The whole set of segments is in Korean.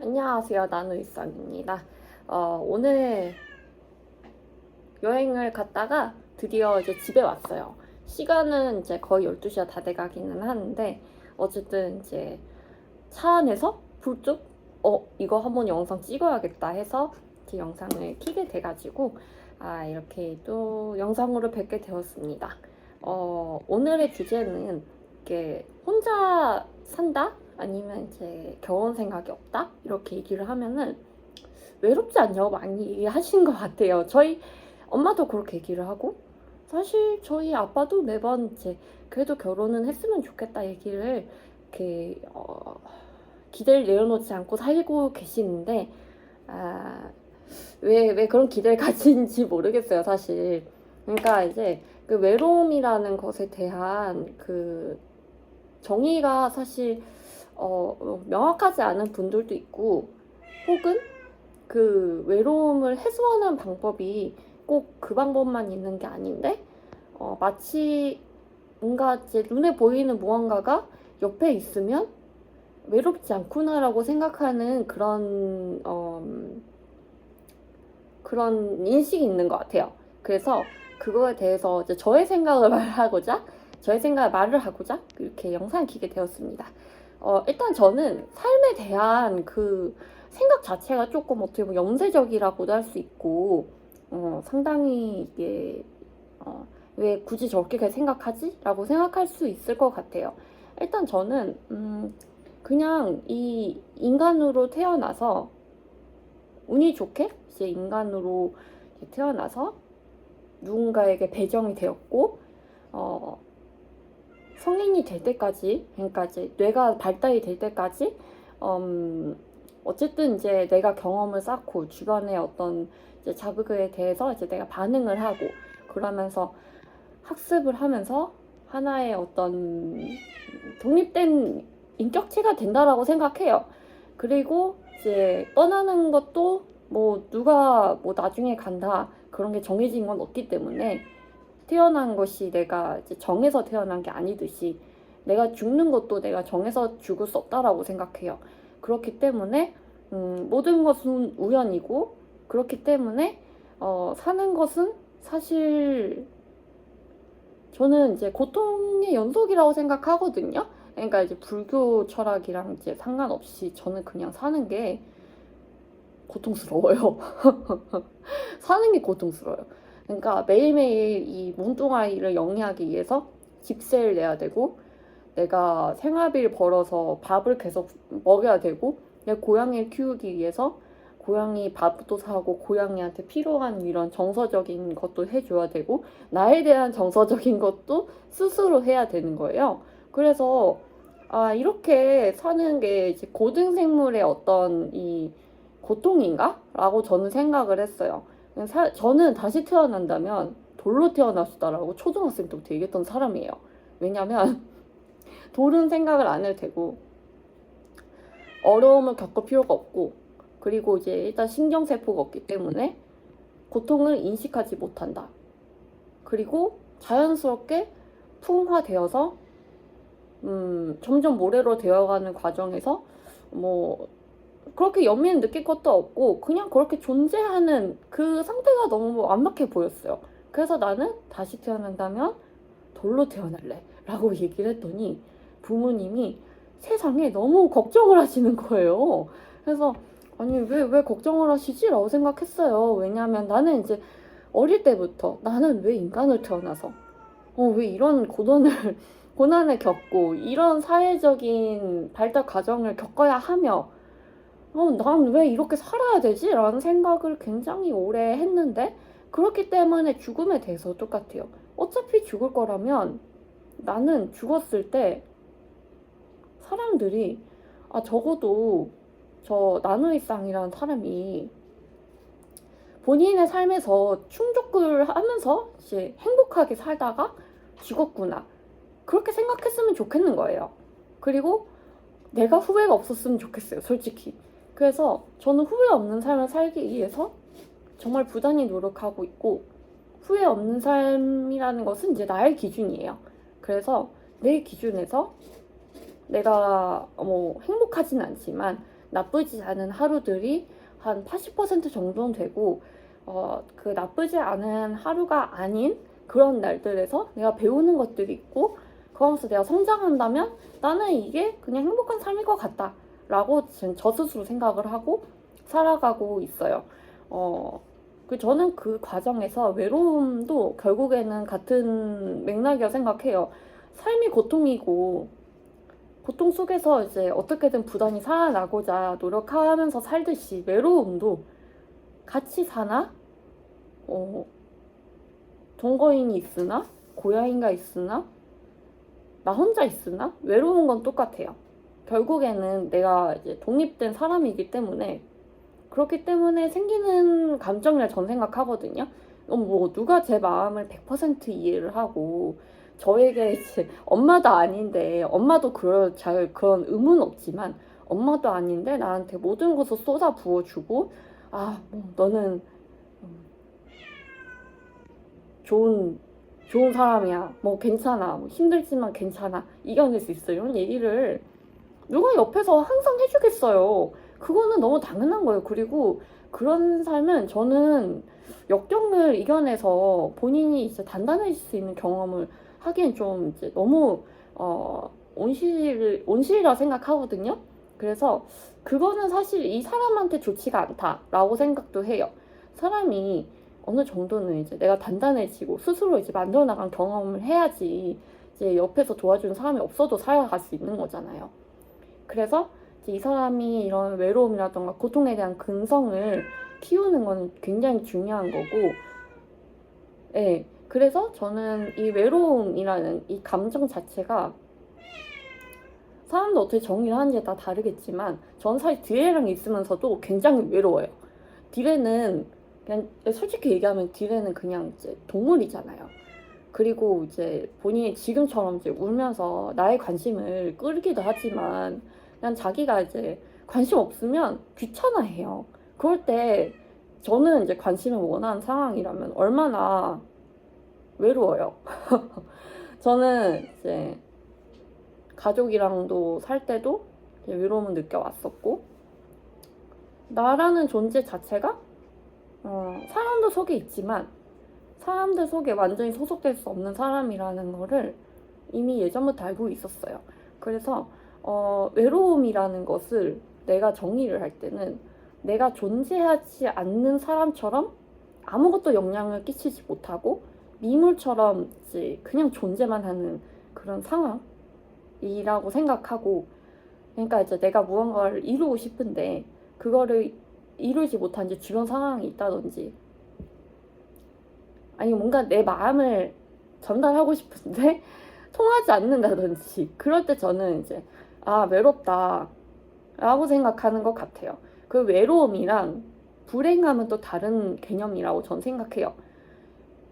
안녕하세요. 나누일상입니다. 오늘 여행을 갔다가 드디어 이제 집에 왔어요. 시간은 이제 거의 12시가 다 돼가기는 하는데, 어쨌든 이제 차 안에서 불쭉, 이거 한번 영상 찍어야겠다 해서 제 영상을 켜게 돼가지고, 이렇게 또 영상으로 뵙게 되었습니다. 오늘의 주제는 이렇게 혼자 산다? 아니면 이제 결혼 생각이 없다? 이렇게 얘기를 하면은 외롭지 않냐고 많이 얘기하시는 것 같아요. 저희 엄마도 그렇게 얘기를 하고, 사실 저희 아빠도 매번 이제 그래도 결혼은 했으면 좋겠다 얘기를 이렇게 기대를 내려놓지 않고 살고 계시는데, 왜 그런 기대를 가지는지 모르겠어요, 사실. 그러니까 이제 그 외로움이라는 것에 대한 그 정의가 사실 명확하지 않은 분들도 있고, 혹은 그 외로움을 해소하는 방법이 꼭 그 방법만 있는 게 아닌데, 마치 뭔가 이제 눈에 보이는 무언가가 옆에 있으면 외롭지 않구나라고 생각하는 그런 인식이 있는 것 같아요. 그래서 그거에 대해서 이제 저의 생각을 말을 하고자 이렇게 영상을 켜게 되었습니다. 일단 저는 삶에 대한 그 생각 자체가 조금 어떻게 보면 염세적이라고도 할 수 있고, 상당히 이게, 왜 굳이 저렇게 생각하지? 라고 생각할 수 있을 것 같아요. 일단 저는, 그냥 이 인간으로 태어나서, 운이 좋게 이제 인간으로 태어나서 누군가에게 배정이 되었고, 성인이 될 때까지, 그러니까 이제 뇌가 발달이 될 때까지, 어쨌든 이제 내가 경험을 쌓고 주변의 어떤 이제 자극에 대해서 이제 내가 반응을 하고, 그러면서 학습을 하면서 하나의 어떤 독립된 인격체가 된다라고 생각해요. 그리고 이제 떠나는 것도 뭐 누가 뭐 나중에 간다 그런 게 정해진 건 없기 때문에, 태어난 것이 내가 이제 정해서 태어난 게 아니듯이 내가 죽는 것도 내가 정해서 죽을 수 없다라고 생각해요. 그렇기 때문에 모든 것은 우연이고, 그렇기 때문에 사는 것은 사실 저는 이제 고통의 연속이라고 생각하거든요. 그러니까 이제 불교 철학이랑 이제 상관없이 저는 그냥 사는 게 고통스러워요. 사는 게 고통스러워요. 그러니까 매일매일 이 몸뚱아리를 영위하기 위해서 집세를 내야 되고, 내가 생활비를 벌어서 밥을 계속 먹여야 되고, 내 고양이를 키우기 위해서 고양이 밥도 사고 고양이한테 필요한 이런 정서적인 것도 해줘야 되고, 나에 대한 정서적인 것도 스스로 해야 되는 거예요. 그래서 이렇게 사는 게 이제 고등생물의 어떤 이 고통인가? 라고 저는 생각을 했어요. 저는 다시 태어난다면 돌로 태어났다라고 초등학생 때부터 얘기했던 사람이에요. 왜냐면 돌은 생각을 안 해도 되고, 어려움을 겪을 필요가 없고, 그리고 이제 일단 신경세포가 없기 때문에 고통을 인식하지 못한다. 그리고 자연스럽게 풍화되어서 점점 모래로 되어가는 과정에서 뭐 그렇게 연민을 느낄 것도 없고, 그냥 그렇게 존재하는 그 상태가 너무 완벽해 보였어요. 그래서 나는 다시 태어난다면 돌로 태어날래 라고 얘기를 했더니 부모님이 세상에 너무 걱정을 하시는 거예요. 그래서 아니 왜 걱정을 하시지? 라고 생각했어요. 왜냐하면 나는 이제 어릴 때부터 나는 왜 인간을 태어나서 왜 이런 고난을 겪고 이런 사회적인 발달 과정을 겪어야 하며, 난 왜 이렇게 살아야 되지? 라는 생각을 굉장히 오래 했는데, 그렇기 때문에 죽음에 대해서 똑같아요. 어차피 죽을 거라면 나는 죽었을 때 사람들이, 적어도 저 나누이상이라는 사람이 본인의 삶에서 충족을 하면서 이제 행복하게 살다가 죽었구나, 그렇게 생각했으면 좋겠는 거예요. 그리고 내가 후회가 없었으면 좋겠어요, 솔직히. 그래서 저는 후회 없는 삶을 살기 위해서 정말 부단히 노력하고 있고, 후회 없는 삶이라는 것은 이제 나의 기준이에요. 그래서 내 기준에서 내가 뭐 행복하진 않지만 나쁘지 않은 하루들이 한 80% 정도는 되고, 그 나쁘지 않은 하루가 아닌 그런 날들에서 내가 배우는 것들이 있고, 그러면서 내가 성장한다면 나는 이게 그냥 행복한 삶일 것 같다 라고 지금 저 스스로 생각을 하고 살아가고 있어요. 저는 그 과정에서 외로움도 결국에는 같은 맥락이라고 생각해요. 삶이 고통이고, 고통 속에서 이제 어떻게든 부단히 살아나고자 노력하면서 살듯이 외로움도 같이 사나? 동거인이 있으나? 고양이가 있으나? 나 혼자 있으나? 외로운 건 똑같아요. 결국에는 내가 이제 독립된 사람이기 때문에, 그렇기 때문에 생기는 감정이라 전 생각하거든요. 뭐 누가 제 마음을 100% 이해를 하고, 저에게 이제 엄마도 아닌데, 엄마도 그런 의무는 없지만 엄마도 아닌데 나한테 모든 것을 쏟아 부어주고, 뭐 너는 좋은 사람이야, 뭐 괜찮아, 뭐 힘들지만 괜찮아, 이겨낼 수 있어, 이런 얘기를 누가 옆에서 항상 해주겠어요. 그거는 너무 당연한 거예요. 그리고 그런 삶은 저는 역경을 이겨내서 본인이 이제 단단해질 수 있는 경험을 하기엔 좀 이제 너무 온실이라 생각하거든요. 그래서 그거는 사실 이 사람한테 좋지가 않다라고 생각도 해요. 사람이 어느 정도는 이제 내가 단단해지고 스스로 이제 만들어 나간 경험을 해야지 이제 옆에서 도와주는 사람이 없어도 살아갈 수 있는 거잖아요. 그래서 이제 이 사람이 이런 외로움이라던가 고통에 대한 근성을 키우는 건 굉장히 중요한 거고, 예. 그래서 저는 이 외로움이라는 이 감정 자체가 사람도 어떻게 정의를 하는지에 따라 다르겠지만, 전 사실 디레랑 있으면서도 굉장히 외로워요. 디레는 그냥 솔직히 얘기하면 디레는 그냥 이제 동물이잖아요. 그리고 이제 본인이 지금처럼 이제 울면서 나의 관심을 끌기도 하지만, 그냥 자기가 이제 관심 없으면 귀찮아해요. 그럴 때 저는 이제 관심을 원하는 상황이라면 얼마나 외로워요. 저는 이제 가족이랑도 살 때도 외로움을 느껴왔었고, 나라는 존재 자체가 사람들 속에 있지만 사람들 속에 완전히 소속될 수 없는 사람이라는 거를 이미 예전부터 알고 있었어요. 그래서 외로움이라는 것을 내가 정의를 할 때는 내가 존재하지 않는 사람처럼 아무것도 영향을 끼치지 못하고 미물처럼 이제 그냥 존재만 하는 그런 상황이라고 생각하고, 그러니까 이제 내가 무언가를 이루고 싶은데 그거를 이루지 못한 이제 주변 상황이 있다든지, 아니 뭔가 내 마음을 전달하고 싶은데 통하지 않는다든지, 그럴 때 저는 이제 외롭다 라고 생각하는 것 같아요. 그 외로움이랑 불행함은 또 다른 개념이라고 전 생각해요.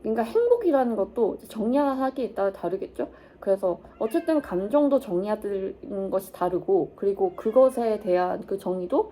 그러니까 행복이라는 것도 정의하기에 따라 다르겠죠. 그래서 어쨌든 감정도 정의하는 것이 다르고, 그리고 그것에 대한 그 정의도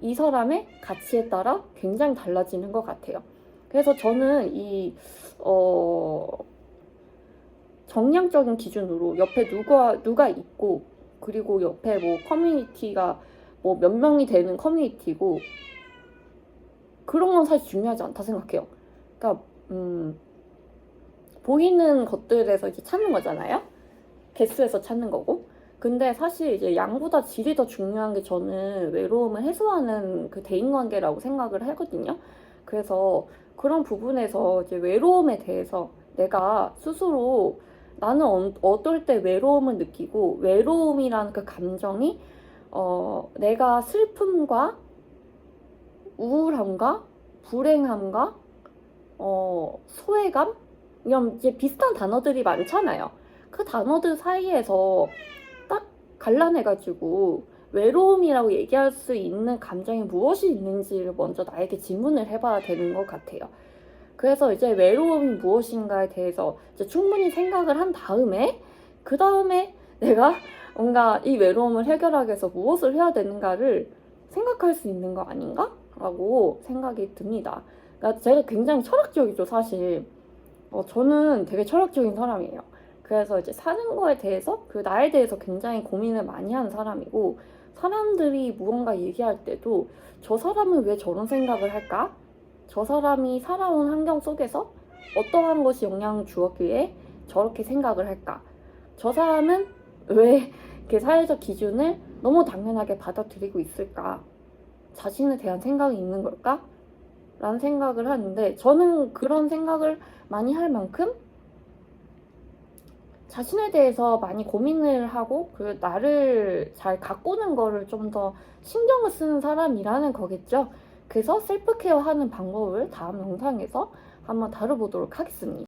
이 사람의 가치에 따라 굉장히 달라지는 것 같아요. 그래서 저는 이 정량적인 기준으로 옆에 누가 있고, 그리고 옆에 뭐 커뮤니티가 뭐 몇 명이 되는 커뮤니티고, 그런 건 사실 중요하지 않다 생각해요. 그러니까 보이는 것들에서 이제 찾는 거잖아요. 개수에서 찾는 거고. 근데 사실 이제 양보다 질이 더 중요한 게 저는 외로움을 해소하는 그 대인관계라고 생각을 하거든요. 그래서 그런 부분에서 이제 외로움에 대해서 내가 스스로 나는 어떨 때 외로움을 느끼고, 외로움이라는 그 감정이 내가 슬픔과 우울함과 불행함과 소외감, 이런 이제 비슷한 단어들이 많잖아요. 그 단어들 사이에서 딱 갈라내가지고 외로움이라고 얘기할 수 있는 감정이 무엇이 있는지를 먼저 나에게 질문을 해봐야 되는 것 같아요. 그래서 이제 외로움이 무엇인가에 대해서 이제 충분히 생각을 한 다음에, 그 다음에 내가 뭔가 이 외로움을 해결하기 위해서 무엇을 해야 되는가를 생각할 수 있는 거 아닌가? 라고 생각이 듭니다. 그러니까 제가 굉장히 철학적이죠, 사실. 저는 되게 철학적인 사람이에요. 그래서 이제 사는 거에 대해서, 그 나에 대해서 굉장히 고민을 많이 하는 사람이고, 사람들이 무언가 얘기할 때도 저 사람은 왜 저런 생각을 할까? 저 사람이 살아온 환경 속에서 어떠한 것이 영향을 주었기에 저렇게 생각을 할까? 저 사람은 왜 이렇게 사회적 기준을 너무 당연하게 받아들이고 있을까? 자신에 대한 생각이 있는 걸까? 라는 생각을 하는데, 저는 그런 생각을 많이 할 만큼 자신에 대해서 많이 고민을 하고 그 나를 잘 가꾸는 거를 좀 더 신경을 쓰는 사람이라는 거겠죠. 그래서 셀프케어 하는 방법을 다음 영상에서 한번 다뤄보도록 하겠습니다.